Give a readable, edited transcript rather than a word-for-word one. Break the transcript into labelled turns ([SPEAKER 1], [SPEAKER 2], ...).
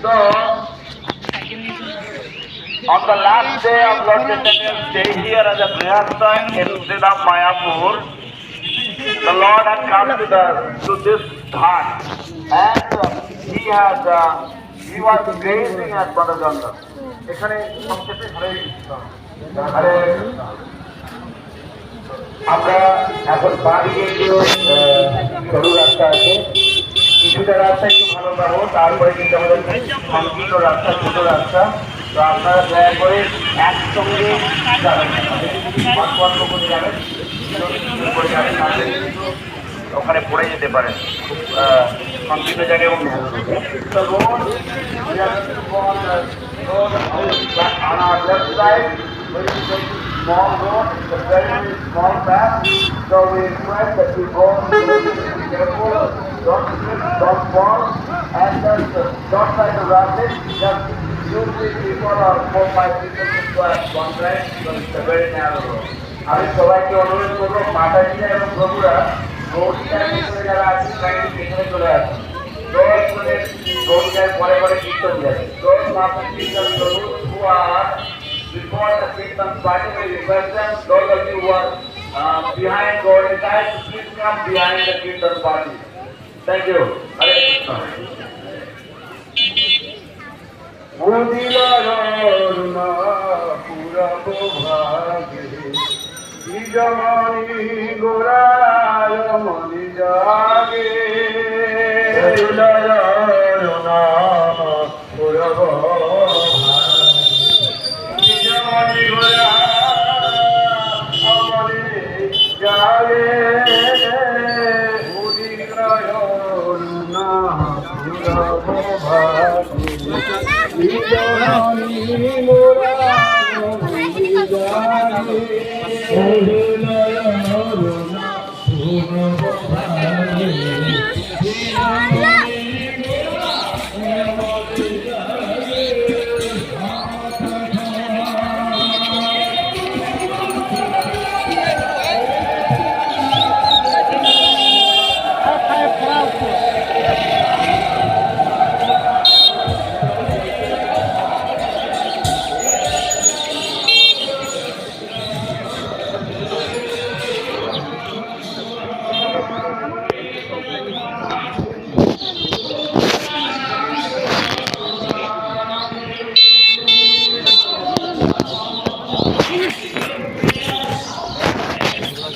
[SPEAKER 1] So, on the last day of Lord Chaitanya's stay here as a Grihastha in Sridham Mayapur, the Lord had come to this dhan, and he was gazing at Padaganga. এখানে সংক্ষেপে হরে কৃষ্ণ হরে আমরা এখন বাড়িয়ে সরু রাস্তা আছে, কিছুটা রাস্তা একটু ভালো পাবো, তারপরে কিন্তু আমাদের সংকীর্ণ রাস্তা, ছোট রাস্তা। তো আপনারা দয়া করে একসঙ্গে যাবেন, ওখানে পড়ে যেতে পারেন, খুব সংকীর্ণ জায়গায় এবং small road, it's a very small path, so we request that you go careful, don't slip, don't fall, and don't try to rush it, just usually people or 4-5 people can go at one time, so it's a very narrow road. আমি সবাইকে অনুরোধ করবো মাতাজিরা এবং প্রভুরা গৌরীটার ভিতরে যারা আছে তাদের পেছনে চলে আসুন, রোজ করে গৌরীটার পরে পরে কীর্তন যাবে, রোজ মাতা কীর্তন করুন who are before the Kirtan party, we request them, those of you who are behind Gauri side, please come behind the Kirtan party. Thank you. Hare Krishna. Udilaruna purabo bhage, ijamani goraya mani jage. Udilaruna purabo